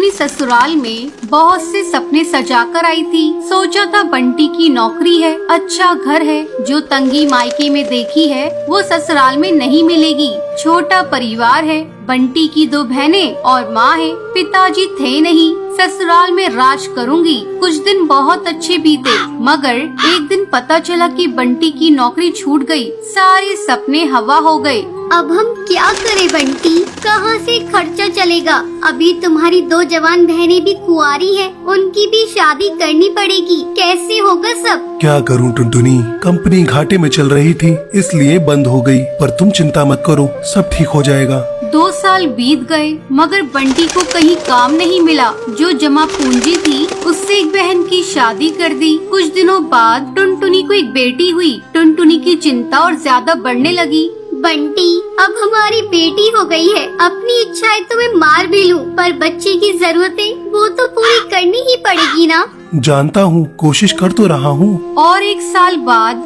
टुनटुनी ससुराल में बहुत से सपने सजा कर आई थी। सोचा था बंटी की नौकरी है, अच्छा घर है, जो तंगी मायके में देखी है वो ससुराल में नहीं मिलेगी। छोटा परिवार है, बंटी की 2 बहनें और माँ है, पिताजी थे नहीं। ससुराल में राज करूंगी। कुछ दिन बहुत अच्छे बीते, मगर एक दिन पता चला कि बंटी की नौकरी छूट गई। सारे सपने हवा हो गए। अब हम क्या करें बंटी, कहाँ से खर्चा चलेगा? अभी तुम्हारी 2 जवान बहनें भी कुंवारी हैं, उनकी भी शादी करनी पड़ेगी। कैसे होगा सब? क्या करूं टुनटुनी, कंपनी घाटे में चल रही थी इसलिए बंद हो गई, पर तुम चिंता मत करो, सब ठीक हो जाएगा। 2 साल बीत गए मगर बंटी को कहीं काम नहीं मिला। जो जमा पूंजी थी उससे एक बहन की शादी कर दी। कुछ दिनों बाद टुनटुनी को एक बेटी हुई। टुनटुनी की चिंता और ज्यादा बढ़ने लगी। बंटी, अब हमारी बेटी हो गई है, अपनी इच्छाएं तो मैं मार भी लूं, पर बच्चे की जरूरतें वो तो पूरी करनी ही पड़ेगी ना। जानता हूँ, कोशिश कर तो रहा हूँ। और 1 साल बाद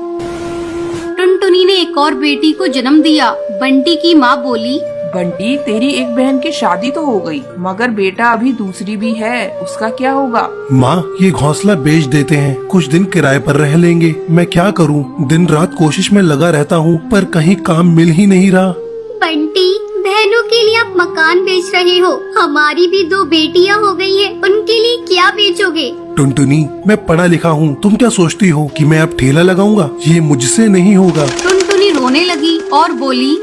टुनटुनी ने एक और बेटी को जन्म दिया। बंटी की माँ बोली, बंटी, तेरी एक बहन की शादी तो हो गई, मगर बेटा अभी दूसरी भी है, उसका क्या होगा? माँ, ये घोंसला बेच देते हैं, कुछ दिन किराए पर रह लेंगे। मैं क्या करूँ, दिन रात कोशिश में लगा रहता हूँ, पर कहीं काम मिल ही नहीं रहा। बंटी, बहनों के लिए आप मकान बेच रहे हो, हमारी भी 2 बेटियां हो गई है, उनके लिए क्या बेचोगे? टुनटुनी, मैं पढ़ा लिखा हूँ, तुम क्या सोचती हो कि मैं अब ठेला लगाऊंगा? ये मुझसे नहीं होगा। टुनटुनी रोने लगी और बोली,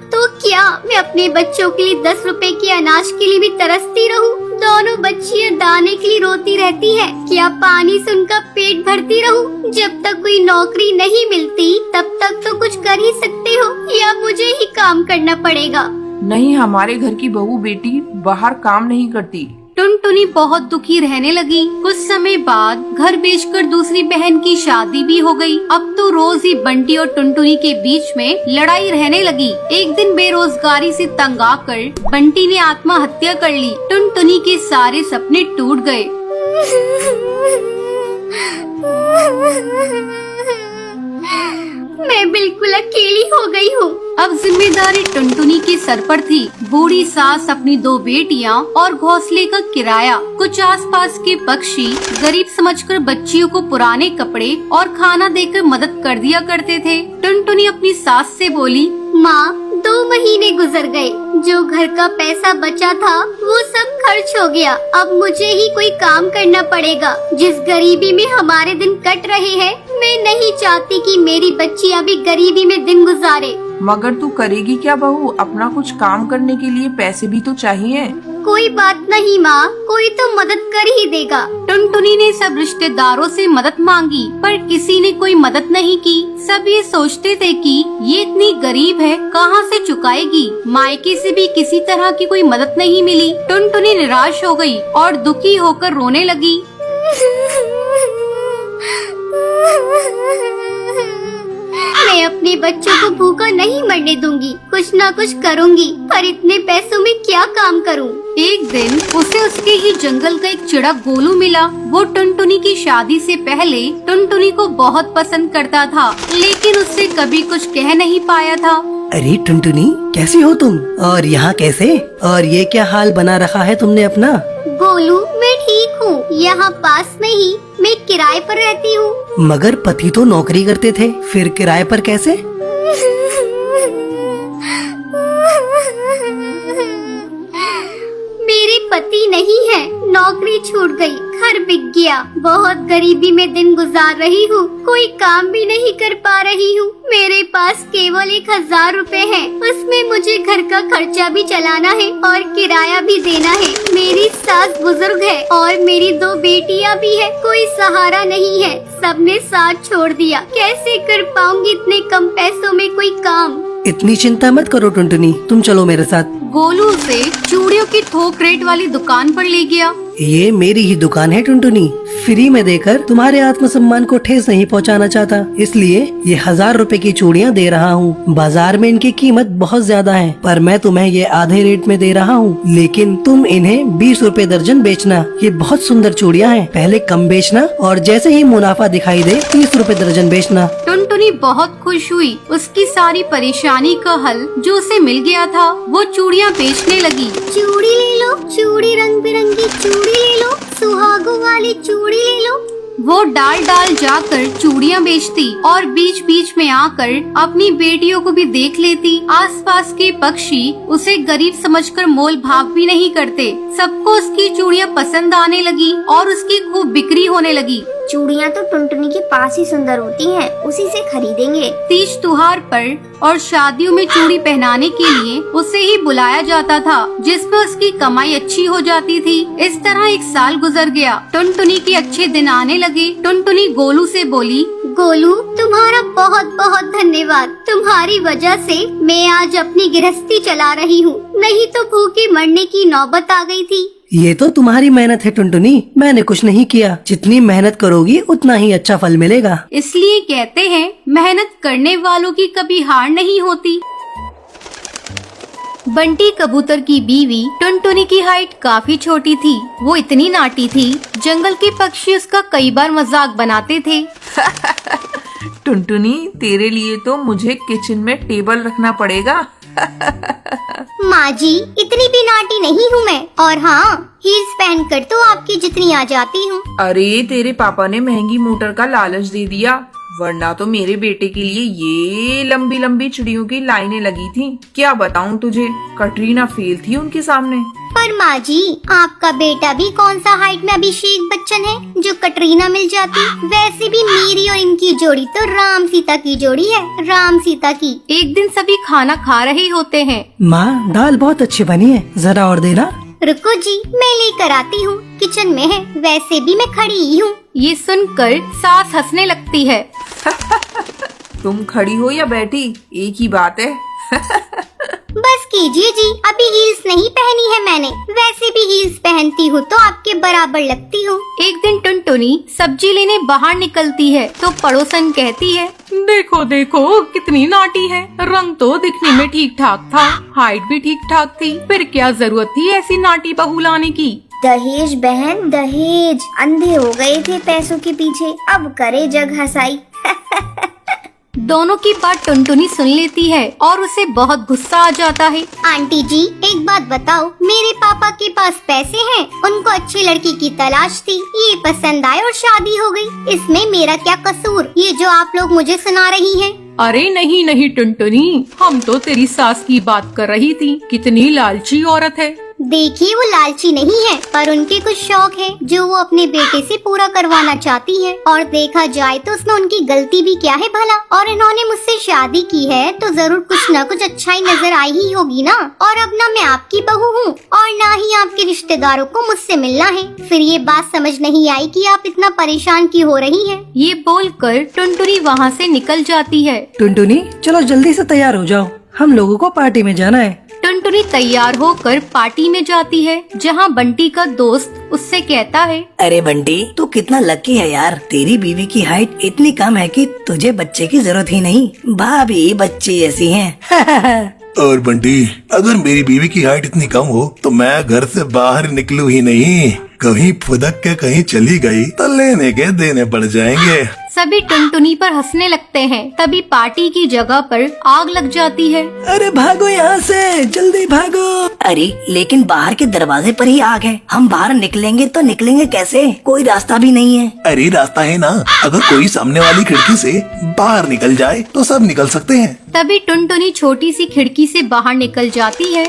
तो क्या मैं अपने बच्चों के लिए 10 रुपए के अनाज के लिए भी तरसती रहूं? दोनों बच्चियां दाने के लिए रोती रहती है, क्या पानी से उनका पेट भरती रहूं? जब तक कोई नौकरी नहीं मिलती तब तक तो कुछ कर ही सकते हो, या मुझे ही काम करना पड़ेगा? नहीं, हमारे घर की बहू बेटी बाहर काम नहीं करती। टुनटुनी बहुत दुखी रहने लगी। कुछ समय बाद घर बेचकर दूसरी बहन की शादी भी हो गई। अब तो रोज ही बंटी और टुनटुनी के बीच में लड़ाई रहने लगी। एक दिन बेरोजगारी से तंग आकर बंटी ने आत्महत्या कर ली। टुनटुनी के सारे सपने टूट गए। मैं बिल्कुल अकेली हो गई हूँ। अब जिम्मेदारी टुनटुनी के सर पर थी। बूढ़ी सास, अपनी 2 बेटियां और घोंसले का किराया। कुछ आसपास के पक्षी गरीब समझकर बच्चियों को पुराने कपड़े और खाना देकर मदद कर दिया करते थे। टुनटुनी अपनी सास से बोली, माँ, 2 महीने गुजर गए, जो घर का पैसा बचा था वो सब खर्च हो गया। अब मुझे ही कोई काम करना पड़ेगा। जिस गरीबी में हमारे दिन कट रहे हैं, मैं नहीं चाहती कि मेरी बच्चियाँ भी गरीबी में दिन गुजारे। मगर तू करेगी क्या बहू? अपना कुछ काम करने के लिए पैसे भी तो चाहिए। कोई बात नहीं माँ, कोई तो मदद कर ही देगा। टुनटुनी ने सब रिश्तेदारों से मदद मांगी, पर किसी ने कोई मदद नहीं की। सब ये सोचते थे कि ये इतनी गरीब है, कहाँ से चुकाएगी। मायके से भी किसी तरह की कोई मदद नहीं मिली। टुनटुनी निराश हो गई और दुखी होकर रोने लगी। मैं अपने बच्चों को भूखा नहीं मरने दूंगी, कुछ ना कुछ करूंगी, पर इतने पैसों में क्या काम करूं? एक दिन उसे उसके ही जंगल का एक चिड़क गोलू मिला। वो टुनटुनी की शादी से पहले टुनटुनी को बहुत पसंद करता था, लेकिन उससे कभी कुछ कह नहीं पाया था। अरे टुनटुनी, कैसी हो तुम? और यहाँ कैसे? और ये क्या हाल बना रखा है तुमने अपना? गोलू, मैं ठीक हूँ, यहाँ पास में ही मैं किराए पर रहती हूँ। मगर पति तो नौकरी करते थे, फिर किराए पर कैसे? मेरे पति नहीं है, नौकरी छूट गई, घर बिक गया, बहुत गरीबी में दिन गुजार रही हूँ, कोई काम भी नहीं कर पा रही हूँ। मेरे पास केवल 1000 रुपए है, उसमें मुझे घर का खर्चा भी चलाना है और किराया भी देना है। मेरी सास बुजुर्ग है और मेरी 2 बेटियाँ भी है, कोई सहारा नहीं है, सबने साथ छोड़ दिया। कैसे कर पाऊंगी इतने कम पैसों में कोई काम? इतनी चिंता मत करो टुनटुनी, तुम चलो मेरे साथ। गोलू उसे चूड़ियों की थोक रेट वाली दुकान पर ले गया। ये मेरी ही दुकान है टुनटुनी। फ्री में देकर तुम्हारे आत्मसम्मान को ठेस नहीं पहुंचाना चाहता, इसलिए ये 1000 रुपए की चूड़ियां दे रहा हूँ। बाजार में इनकी कीमत बहुत ज्यादा है, पर मैं तुम्हें ये आधे रेट में दे रहा हूँ। लेकिन तुम इन्हें 20 रुपए दर्जन बेचना। ये बहुत सुंदर चूड़ियां हैं, पहले कम बेचना और जैसे ही मुनाफा दिखाई दे 30 रुपए दर्जन बेचना। टुनटुनी बहुत खुश हुई। उसकी सारी परेशानी का हल जो उसे मिल गया था, वो चूड़ियाँ बेचने लगी। चूड़ी ले लो, चूड़ी रंग बिरंगी चूड़ी ले लो, सुहागों वाली चूड़ी ले लो। वो डाल डाल जाकर चूड़ियाँ बेचती और बीच बीच में आकर अपनी बेटियों को भी देख लेती। आसपास के पक्षी उसे गरीब समझकर मोल भाव भी नहीं करते। सबको उसकी चूड़ियाँ पसंद आने लगी और उसकी खूब बिक्री होने लगी। चूड़ियाँ तो टुनटुनी के पास ही सुंदर होती हैं, उसी से खरीदेंगे। तीज त्योहार पर और शादियों में चूड़ी पहनाने के लिए उसे ही बुलाया जाता था, जिसमें उसकी कमाई अच्छी हो जाती थी। इस तरह 1 साल गुजर गया। टुनटुनी के अच्छे दिन आने लगे। टुनटुनी गोलू से बोली, गोलू, तुम्हारा बहुत बहुत धन्यवाद। तुम्हारी वजह से मैं आज अपनी गृहस्थी चला रही हूँ, नहीं तो भूखे मरने की नौबत आ गई थी। ये तो तुम्हारी मेहनत है टुनटुनी, मैंने कुछ नहीं किया। जितनी मेहनत करोगी उतना ही अच्छा फल मिलेगा। इसलिए कहते हैं मेहनत करने वालों की कभी हार नहीं होती। बंटी कबूतर की बीवी टुनटुनी की हाइट काफी छोटी थी। वो इतनी नाटी थी, जंगल के पक्षी उसका कई बार मजाक बनाते थे। टुनटुनी, तेरे लिए तो मुझे किचन में टेबल रखना पड़ेगा। माँ जी, इतनी भी नाटी नहीं हूँ मैं। और हाँ, हील्स पहनकर तो आपकी जितनी आ जाती हूँ। अरे, तेरे पापा ने महंगी मोटर का लालच दे दिया, वरना तो मेरे बेटे के लिए ये लंबी लंबी चिड़ियों की लाइनें लगी थी। क्या बताऊँ तुझे, कटरीना फेल थी उनके सामने। पर माँ जी, आपका बेटा भी कौन सा हाइट में अभिषेक बच्चन है जो कटरीना मिल जाती। वैसे भी मेरी और इनकी जोड़ी तो राम सीता की जोड़ी है, राम सीता की। एक दिन सभी खाना खा रहे होते हैं। माँ, दाल बहुत अच्छी बनी है, जरा और देना। रुको जी, मैं लेकर आती हूँ, किचन में है। वैसे भी मैं खड़ी ही हूँ। ये सुनकर सास हंसने लगती है। तुम खड़ी हो या बैठी, एक ही बात है। बस कीजिए जी, अभी हील्स नहीं पहनी है मैंने। वैसे भी हील्स पहनती हूँ तो आपके बराबर लगती हूँ। एक दिन टुनटुनी सब्जी लेने बाहर निकलती है तो पड़ोसन कहती है, देखो देखो कितनी नाटी है। रंग तो दिखने में ठीक ठाक था, हाइट भी ठीक ठाक थी, फिर क्या जरूरत थी ऐसी नाटी बहू लाने की। दहेज बहन दहेज, अंधे हो गए थे पैसों के पीछे, अब करे जग हंसाई। दोनों की बात टुनटुनी सुन लेती है और उसे बहुत गुस्सा आ जाता है। आंटी जी, एक बात बताओ, मेरे पापा के पास पैसे हैं, उनको अच्छी लड़की की तलाश थी, ये पसंद आए और शादी हो गई। इसमें मेरा क्या कसूर, ये जो आप लोग मुझे सुना रही हैं? अरे नहीं नहीं टुनटुनी, हम तो तेरी सास की बात कर रही थी। कितनी लालची औरत है। देखिए, वो लालची नहीं है, पर उनके कुछ शौक है जो वो अपने बेटे से पूरा करवाना चाहती है। और देखा जाए तो उसमें उनकी गलती भी क्या है भला। और इन्होंने मुझसे शादी की है तो जरूर कुछ न कुछ अच्छाई नजर आई ही होगी ना। और अब ना मैं आपकी बहू हूँ और ना ही आपके रिश्तेदारों को मुझसे मिलना है। फिर ये बात समझ नहीं आई कि आप इतना परेशान क्यों हो रही हैं। ये बोलकर टुनटुनी वहाँ से निकल जाती है। टुनटुनी, चलो जल्दी से तैयार हो जाओ, हम लोगों को पार्टी में जाना है। टुनटुनी तैयार होकर पार्टी में जाती है, जहाँ बंटी का दोस्त उससे कहता है, अरे बंटी, तू कितना लकी है यार। तेरी बीवी की हाइट इतनी कम है कि तुझे बच्चे की जरूरत ही नहीं, भाभी बच्चे ऐसी हैं। और बंटी, अगर मेरी बीवी की हाइट इतनी कम हो तो मैं घर से बाहर निकलूं ही नहीं। कहीं फुदक के कहीं चली गई तो लेने के देने पड़ जाएंगे। सभी टुनटुनी पर हंसने लगते हैं। तभी पार्टी की जगह पर आग लग जाती है। अरे भागो यहाँ से, जल्दी भागो। अरे लेकिन बाहर के दरवाजे पर ही आग है, हम बाहर निकलेंगे तो निकलेंगे कैसे? कोई रास्ता भी नहीं है। अरे रास्ता है ना, अगर कोई सामने वाली खिड़की से बाहर निकल जाए तो सब निकल सकते हैं। तभी टुनटुनी छोटी सी खिड़की से बाहर निकल जाती है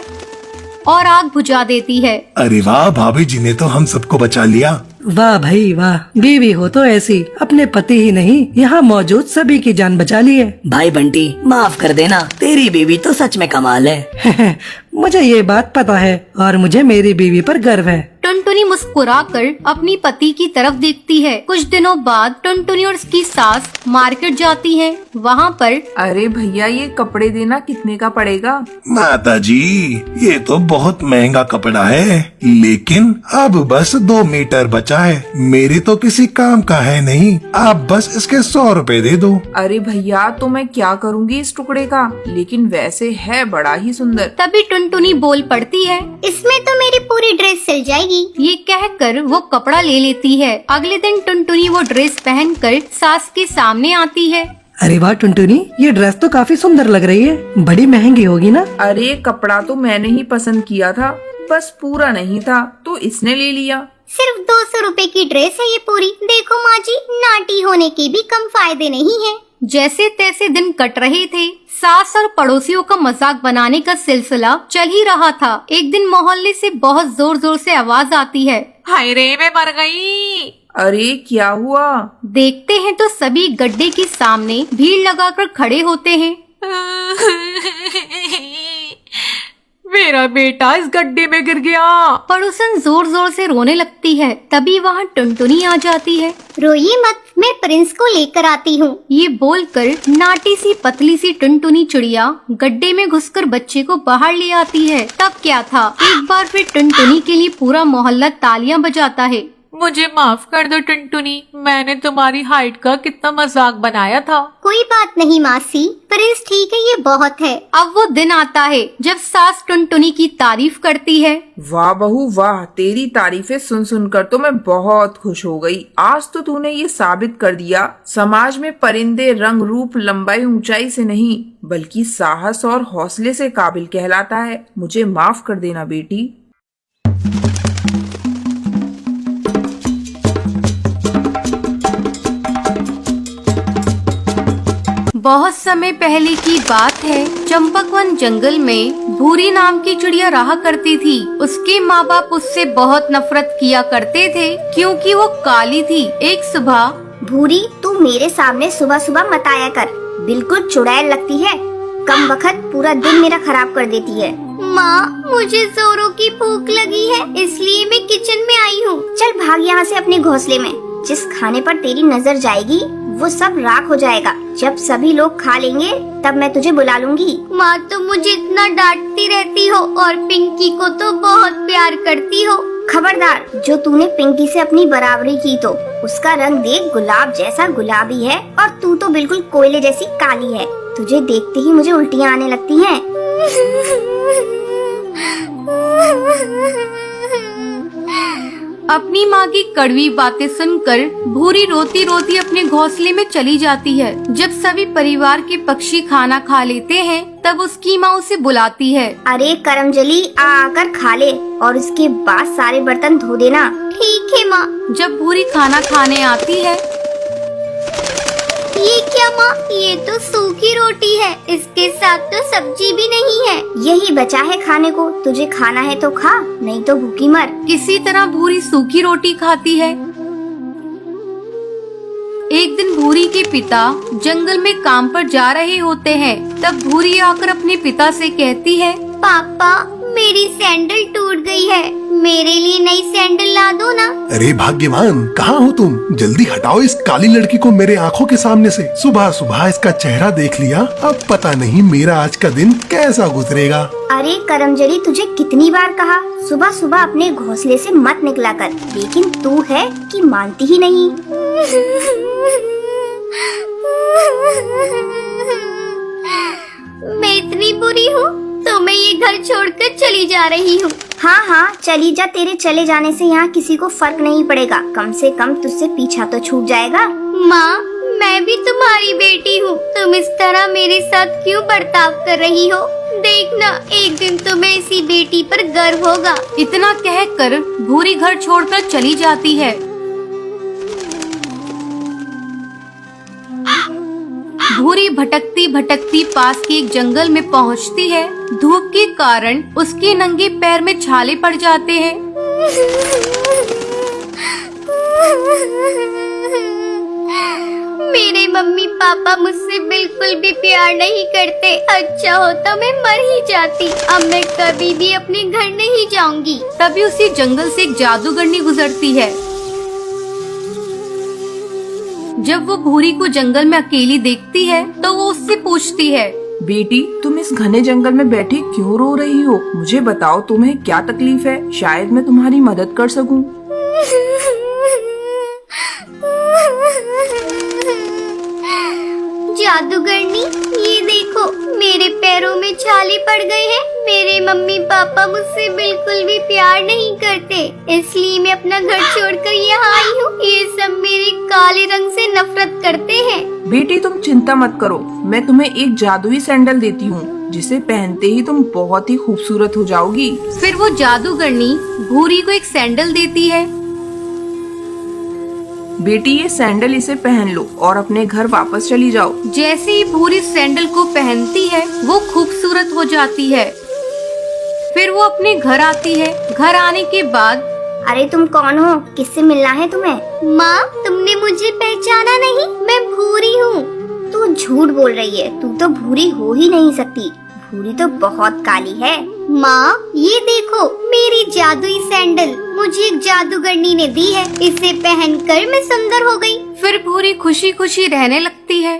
और आग बुझा देती है। अरे वाह, भाभी जी ने तो हम सबको बचा लिया। वाह भाई वाह, बीवी हो तो ऐसी, अपने पति ही नहीं यहाँ मौजूद सभी की जान बचा ली है। भाई बंटी, माफ कर देना, तेरी बीवी तो सच में कमाल है। मुझे ये बात पता है और मुझे मेरी बीवी पर गर्व है। टुनटुनी मुस्कुराकर अपनी पति की तरफ देखती है। कुछ दिनों बाद टुनटुनी और उसकी सास मार्केट जाती हैं। वहाँ पर अरे भैया, ये कपड़े देना कितने का पड़ेगा? माता जी, ये तो बहुत महंगा कपड़ा है, लेकिन अब बस 2 मीटर बचा है। मेरे तो किसी काम का है नहीं, आप बस इसके 100 रुपए दे दो। अरे भैया, तो मैं क्या करूँगी इस टुकड़े का? लेकिन वैसे है बड़ा ही सुंदर। तभी टुनटुनी बोल पड़ती है, इसमें तो मेरी पूरी ड्रेस सिल जाएगी। ये कहकर वो कपड़ा ले लेती है। अगले दिन टुनटुनी वो ड्रेस पहनकर सास के सामने आती है। अरे वाह टुनटुनी, ये ड्रेस तो काफी सुंदर लग रही है, बड़ी महंगी होगी ना? अरे कपड़ा तो मैंने ही पसंद किया था, बस पूरा नहीं था तो इसने ले लिया। सिर्फ 200 रुपए की ड्रेस है ये पूरी। देखो माँ जी, नाटी होने के भी कम फायदे नहीं है। जैसे तैसे दिन कट रहे थे। सास और पड़ोसियों का मजाक बनाने का सिलसिला चल ही रहा था। एक दिन मोहल्ले से बहुत जोर जोर से आवाज आती है, हाय रे, मैं मर गई। अरे क्या हुआ? देखते हैं तो सभी गड्ढे के सामने भीड़ लगाकर खड़े होते हैं। मेरा बेटा इस गड्ढे में गिर गया। पड़ोसन जोर जोर से रोने लगती है। तभी वहाँ टुनटुनी आ जाती है। रोइए मत, मैं प्रिंस को लेकर आती हूँ। ये बोलकर नाटी सी पतली सी टुनटुनी चिड़िया गड्ढे में घुसकर बच्चे को बाहर ले आती है। तब क्या था, एक बार फिर टुनटुनी के लिए पूरा मोहल्ला तालियां बजाता है। मुझे माफ कर दो टुनटुनी, मैंने तुम्हारी हाइट का कितना मजाक बनाया था। कोई बात नहीं मासी, प्रिंस ठीक है, ये बहुत है। अब वो दिन आता है जब सास टुनटुनी की तारीफ करती है। वाह बहू वाह, तेरी तारीफें सुन सुनकर तो मैं बहुत खुश हो गई। आज तो तूने ये साबित कर दिया, समाज में परिंदे रंग रूप लंबाई ऊंचाई से नहीं बल्कि साहस और हौसले से काबिल कहलाता है। मुझे माफ कर देना बेटी। बहुत समय पहले की बात है। चंपकवन जंगल में भूरी नाम की चिड़िया रहा करती थी। उसके माँ बाप उससे बहुत नफरत किया करते थे क्योंकि वो काली थी। एक सुबह, भूरी, तू मेरे सामने सुबह सुबह मत आया कर, बिल्कुल चुड़ैल लगती है। कम वक्त पूरा दिन मेरा खराब कर देती है। माँ, मुझे जोरों की भूख लगी है, इसलिए मैं किचन में आई हूँ। चल भाग यहाँ से अपने घोंसले में। जिस खाने पर तेरी नजर जाएगी वो सब राख हो जाएगा। जब सभी लोग खा लेंगे तब मैं तुझे बुला लूंगी। माँ, तो मुझे इतना डांटती रहती हो और पिंकी को तो बहुत प्यार करती हो। खबरदार, जो तूने पिंकी से अपनी बराबरी की तो उसका रंग देख, गुलाब जैसा गुलाबी है और तू तो बिल्कुल कोयले जैसी काली है। तुझे देखते ही मुझे उल्टियाँ आने लगती हैं। अपनी माँ की कड़वी बातें सुनकर भूरी रोती रोती अपने घोंसले में चली जाती है। जब सभी परिवार के पक्षी खाना खा लेते हैं तब उसकी माँ उसे बुलाती है। अरे करमजली, आकर खा ले और उसके बाद सारे बर्तन धो देना। ठीक है माँ। जब भूरी खाना खाने आती है, ये क्या माँ, ये तो सूखी रोटी है, इसके साथ तो सब्जी भी नहीं है। यही बचा है खाने को, तुझे खाना है तो खा, नहीं तो भूखी मर। किसी तरह भूरी सूखी रोटी खाती है। एक दिन भूरी के पिता जंगल में काम पर जा रहे होते हैं। तब भूरी आकर अपने पिता से कहती है, पापा, मेरी सैंडल टूट गई है, मेरे लिए नई सैंडल ला दो ना। अरे भाग्यवान, कहाँ हो तुम? जल्दी हटाओ इस काली लड़की को मेरे आंखों के सामने से। सुबह सुबह इसका चेहरा देख लिया, अब पता नहीं मेरा आज का दिन कैसा गुजरेगा। अरे करमजली, तुझे कितनी बार कहा सुबह सुबह अपने घोंसले से मत निकला कर, लेकिन तू है कि मानती ही नहीं। मैं इतनी बुरी हूँ तो मैं ये घर छोड़कर चली जा रही हूँ। हाँ हाँ, चली जा, तेरे चले जाने से यहाँ किसी को फर्क नहीं पड़ेगा। कम से कम तुझसे पीछा तो छूट जाएगा। माँ, मैं भी तुम्हारी बेटी हूँ, तुम इस तरह मेरे साथ क्यों बर्ताव कर रही हो? देखना, एक दिन तुम्हें इसी बेटी पर गर्व होगा। इतना कहकर भूरी घर छोड़कर चली जाती है। भूरी भटकती भटकती पास के एक जंगल में पहुंचती है। धूप के कारण उसके नंगे पैर में छाले पड़ जाते हैं। मेरे मम्मी पापा मुझसे बिल्कुल भी प्यार नहीं करते। अच्छा होता मैं मर ही जाती। अब मैं कभी भी अपने घर नहीं जाऊंगी। तभी उसी जंगल से एक जादूगरनी गुजरती है। जब वो भूरी को जंगल में अकेली देखती है तो वो उससे पूछती है, बेटी, तुम इस घने जंगल में बैठी क्यों रो रही हो? मुझे बताओ तुम्हें क्या तकलीफ है, शायद मैं तुम्हारी मदद कर सकूं। जादूगरनी, ये देखो मेरे पैरों में छाले पड़ गए हैं। मेरे मम्मी पापा मुझसे बिल्कुल भी प्यार नहीं करते, इसलिए मैं अपना घर छोड़कर यहाँ आई हूँ। ये सब मेरे काले रंग से नफरत करते हैं। बेटी तुम चिंता मत करो, मैं तुम्हें एक जादुई सैंडल देती हूँ, जिसे पहनते ही तुम बहुत ही खूबसूरत हो जाओगी। फिर वो जादूगरनी भूरी को एक सैंडल देती है। बेटी ये सैंडल इसे पहन लो और अपने घर वापस चली जाओ। जैसे ही भूरी सैंडल को पहनती है वो खूबसूरत हो जाती है। फिर वो अपने घर आती है। घर आने के बाद, अरे तुम कौन हो? किससे मिलना है तुम्हें? माँ, तुमने मुझे पहचाना नहीं? मैं भूरी हूँ। तू झूठ बोल रही है, तू तो भूरी हो ही नहीं सकती। भूरी तो बहुत काली है। माँ, ये देखो मेरी जादुई सैंडल मुझे एक जादूगरनी ने दी है। इसे पहनकर मैं सुंदर हो गई। फिर भूरी खुशी खुशी रहने लगती है।